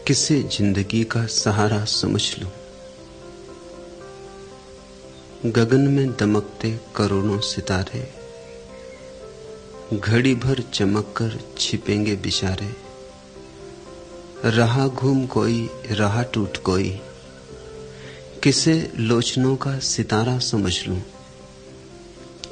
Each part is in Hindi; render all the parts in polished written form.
किसे जिंदगी का सहारा समझ लूं। गगन में दमकते करोड़ों सितारे, घड़ी भर चमक कर छिपेंगे बिचारे। रहा घूम कोई, रहा टूट कोई, किसे लोचनों का सितारा समझ लूं।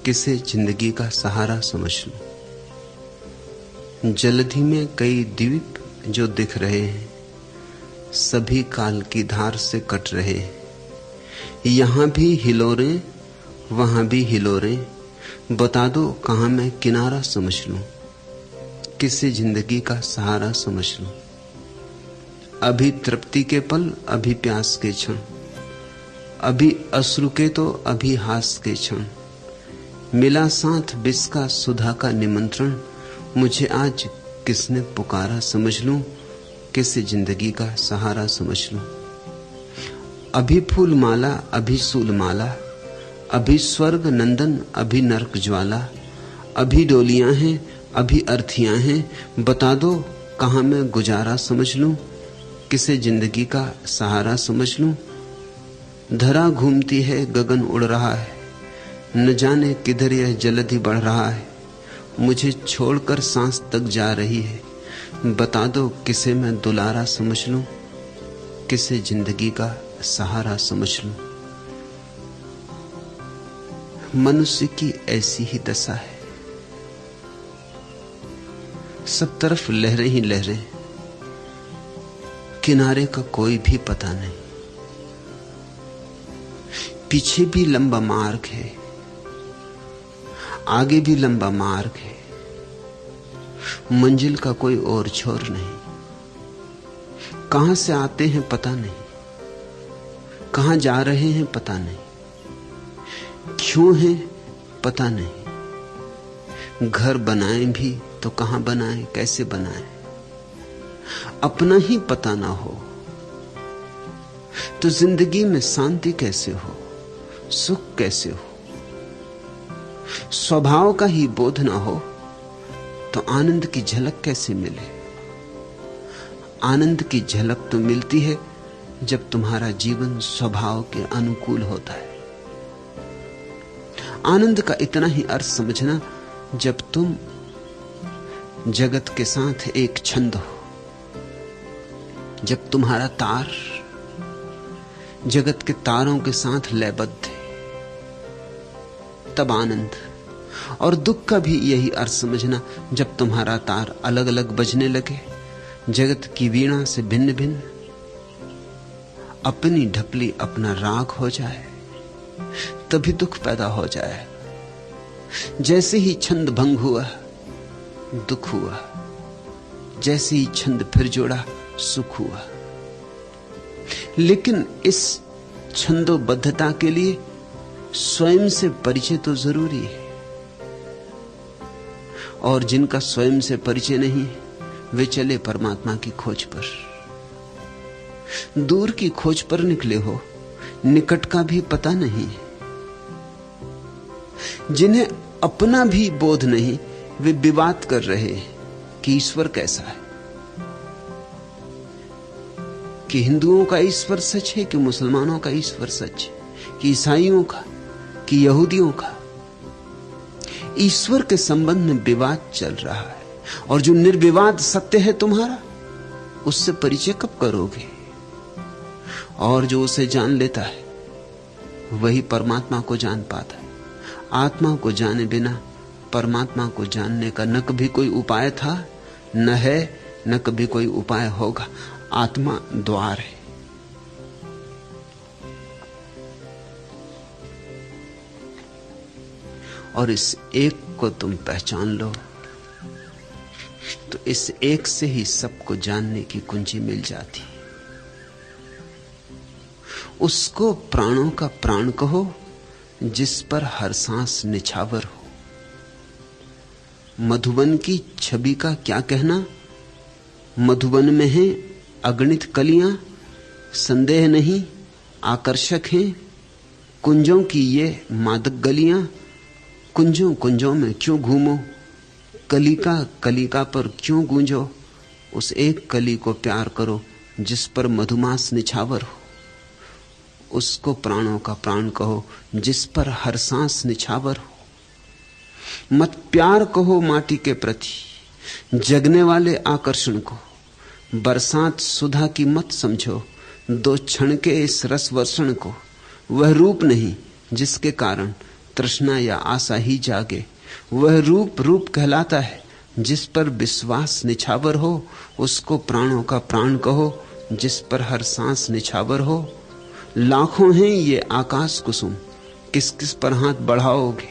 किसे जिंदगी का सहारा समझ लूं। जलधि में कई द्वीप जो दिख रहे हैं, सभी काल की धार से कट रहे हैं। यहां भी हिलोरें, वहां भी हिलोरें, बता दो कहां मैं किनारा समझ लूं। किसे जिंदगी का सहारा समझ लूं। अभी तृप्ति के पल, अभी प्यास के क्षण, अभी अश्रु के तो अभी हास के क्षण। मिला साथ विष का सुधा का निमंत्रण, मुझे आज किसने पुकारा समझ लूं। किसे जिंदगी का सहारा समझ लूं। अभी फूल माला, अभी सूल माला, अभी स्वर्ग नंदन, अभी नरक ज्वाला। अभी डोलियां हैं, अभी अर्थियां हैं, बता दो कहां मैं गुजारा समझ लूं। किसे जिंदगी का सहारा समझ लूं। धरा घूमती है, गगन उड़ रहा है, न जाने किधर यह जल्दी बढ़ रहा है। मुझे छोड़कर सांस तक जा रही है, बता दो किसे मैं दुलारा समझ लूं। किसे जिंदगी का सहारा समझ लूं। मनुष्य की ऐसी ही दशा है, सब तरफ लहरें ही लहरें, किनारे का कोई भी पता नहीं। पीछे भी लंबा मार्ग है, आगे भी लंबा मार्ग है, मंजिल का कोई और छोर नहीं। कहां से आते हैं पता नहीं, कहां जा रहे हैं पता नहीं, क्यों हैं पता नहीं। घर बनाएं भी तो कहां बनाएं, कैसे बनाएं, अपना ही पता ना हो तो जिंदगी में शांति कैसे हो, सुख कैसे हो। स्वभाव का ही बोध ना हो तो आनंद की झलक कैसे मिले। आनंद की झलक तो मिलती है जब तुम्हारा जीवन स्वभाव के अनुकूल होता है। आनंद का इतना ही अर्थ समझना, जब तुम जगत के साथ एक छंद हो, जब तुम्हारा तार जगत के तारों के साथ लयबद्ध है, तब आनंद। और दुख का भी यही अर्थ समझना, जब तुम्हारा तार अलग अलग बजने लगे, जगत की वीणा से भिन्न भिन्न, अपनी ढपली अपना राग हो जाए, तभी दुख पैदा हो जाए। जैसे ही छंद भंग हुआ दुख हुआ, जैसे ही छंद फिर जोड़ा सुख हुआ। लेकिन इस छंदोबद्धता के लिए स्वयं से परिचय तो जरूरी है, और जिनका स्वयं से परिचय नहीं वे चले परमात्मा की खोज पर। दूर की खोज पर निकले हो, निकट का भी पता नहीं। जिन्हें अपना भी बोध नहीं, वे विवाद कर रहे हैं कि ईश्वर कैसा है, कि हिंदुओं का ईश्वर सच है, कि मुसलमानों का ईश्वर सच है, कि ईसाइयों का, कि यहूदियों का। ईश्वर के संबंध में विवाद चल रहा है, और जो निर्विवाद सत्य है तुम्हारा, उससे परिचय कब करोगे। और जो उसे जान लेता है वही परमात्मा को जान पाता है। आत्मा को जाने बिना परमात्मा को जानने का न कभी कोई उपाय था, न है, न कभी कोई उपाय होगा। आत्मा द्वार है। और इस एक को तुम पहचान लो तो इस एक से ही सबको जानने की कुंजी मिल जाती। उसको प्राणों का प्राण कहो, जिस पर हर सांस निछावर हो। मधुबन की छवि का क्या कहना, मधुबन में है अगणित कलियां, संदेह नहीं आकर्षक हैं कुंजों की ये मादक गलियां। कुंजों कुंजों में क्यों घूमो, कलिका कलिका पर क्यों गूंजो। उस एक कली को प्यार करो जिस पर मधुमास निछावर हो, उसको प्राणों का प्राण कहो जिस पर हर सांस निछावर हो। मत प्यार कहो माटी के प्रति जगने वाले आकर्षण को, बरसात सुधा की मत समझो दो क्षण के इस रस वर्षण को। वह रूप नहीं जिसके कारण तृष्णा या आशा ही जागे, वह रूप रूप कहलाता है जिस पर विश्वास निछावर हो। उसको प्राणों का प्राण कहो जिस पर हर सांस निछावर हो। लाखों हैं ये आकाश कुसुम, किस किस पर हाथ बढ़ाओगे।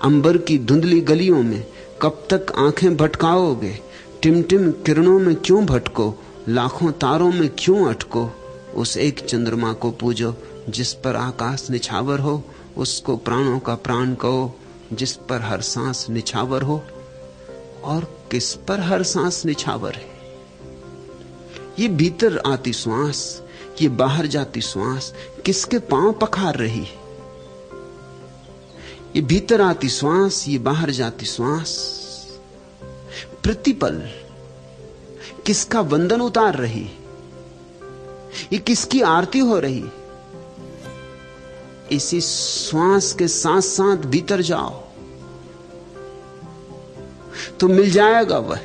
अंबर की धुंधली गलियों में कब तक आंखें भटकाओगे। टिमटिम किरणों में क्यों भटको, लाखों तारों में क्यों अटको। उस एक चंद्रमा को पूजो जिस पर आकाश निछावर हो। उसको प्राणों का प्राण कहो जिस पर हर सांस निछावर हो। और किस पर हर सांस निछावर है? ये भीतर आती श्वास, ये बाहर जाती श्वास किसके पांव पखार रही है? ये भीतर आती श्वास, ये बाहर जाती श्वास प्रतिपल किसका वंदन उतार रही? ये किसकी आरती हो रही? इसी श्वास के साथ साथ भीतर जाओ तो मिल जाएगा वह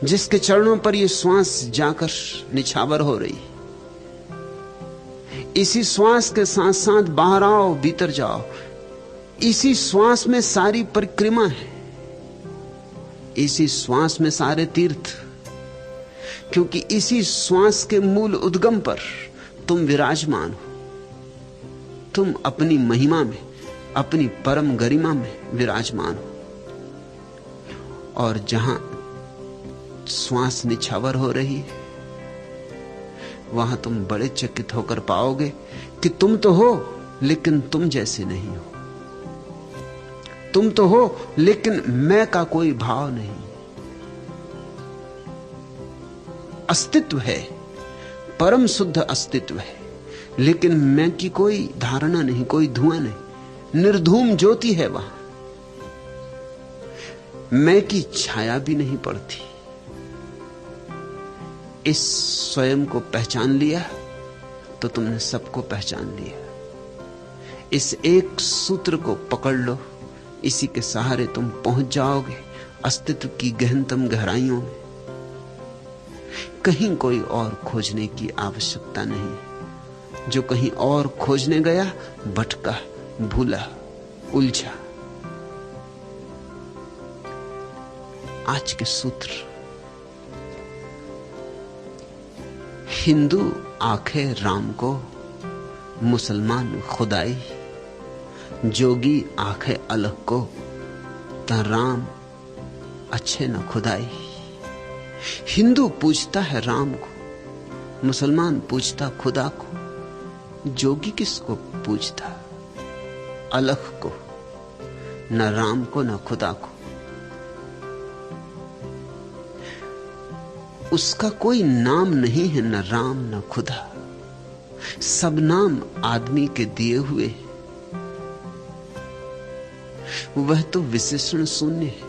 जिसके चरणों पर यह श्वास जाकर निछावर हो रही। इसी श्वास के साथ साथ बाहर आओ, भीतर जाओ। इसी श्वास में सारी परिक्रमा है, इसी श्वास में सारे तीर्थ, क्योंकि इसी श्वास के मूल उद्गम पर तुम विराजमान हो। तुम अपनी महिमा में, अपनी परम गरिमा में विराजमान हो। और जहां श्वास निछावर हो रही है वहां तुम बड़े चकित होकर पाओगे कि तुम तो हो लेकिन तुम जैसे नहीं हो। तुम तो हो लेकिन मैं का कोई भाव नहीं। अस्तित्व है, परम शुद्ध अस्तित्व है, लेकिन मैं की कोई धारणा नहीं, कोई धुआं नहीं। निर्धूम ज्योति है वहां, मैं की छाया भी नहीं पड़ती। इस स्वयं को पहचान लिया तो तुमने सबको पहचान लिया। इस एक सूत्र को पकड़ लो, इसी के सहारे तुम पहुंच जाओगे अस्तित्व की गहनतम गहराइयों में। कहीं कोई और खोजने की आवश्यकता नहीं। जो कहीं और खोजने गया भटका, भूला, उलझा। आज के सूत्र, हिंदू आखे राम को, मुसलमान खुदाई, जोगी आखे अलग को, ता राम अच्छे न खुदाई। हिंदू पूछता है राम को, मुसलमान पूछता खुदा को, जोगी किसको पूछता? अलग को, न राम को न खुदा को। उसका कोई नाम नहीं है, न राम न खुदा। सब नाम आदमी के दिए हुए। वह तो विशेषण शून्य है,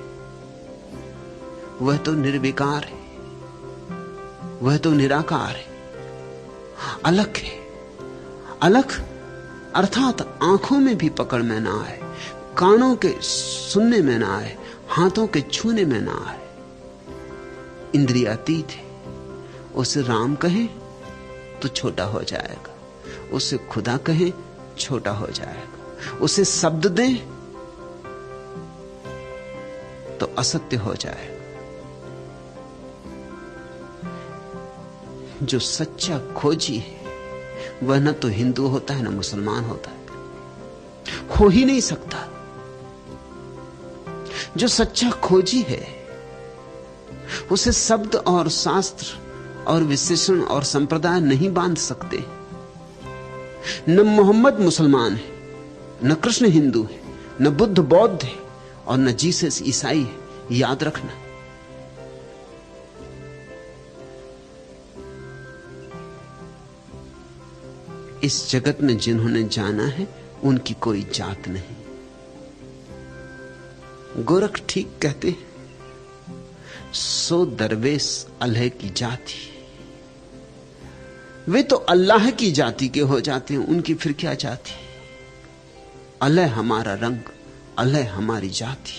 वह तो निर्विकार है, वह तो निराकार है, अलग है। अलग अर्थात आंखों में भी पकड़ में ना आए, कानों के सुनने में ना आए, हाथों के छूने में ना आए। इंद्रियातीत है। उसे राम कहें तो छोटा हो जाएगा, उसे खुदा कहें छोटा हो जाएगा, उसे शब्द दें तो असत्य हो जाएगा। जो सच्चा खोजी है वह न तो हिंदू होता है न मुसलमान होता है, हो ही नहीं सकता। जो सच्चा खोजी है उसे शब्द और शास्त्र और विशेषण और संप्रदाय नहीं बांध सकते। न मोहम्मद मुसलमान है, न कृष्ण हिंदू है, न बुद्ध बौद्ध है और न जीसस ईसाई है। याद रखना। इस जगत में जिन्होंने जाना है उनकी कोई जात नहीं। गोरख ठीक कहते हैं, सो दरवेश अल्लाह की जाति। वे तो अल्लाह की जाति के हो जाते हैं, उनकी फिर क्या जाति? अल्लाह हमारा रंग, अल्लाह हमारी जाति,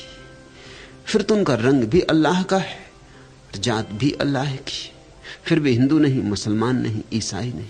फिर तो उनका रंग भी अल्लाह का है, जात भी अल्लाह की। फिर वे हिंदू नहीं, मुसलमान नहीं, ईसाई नहीं,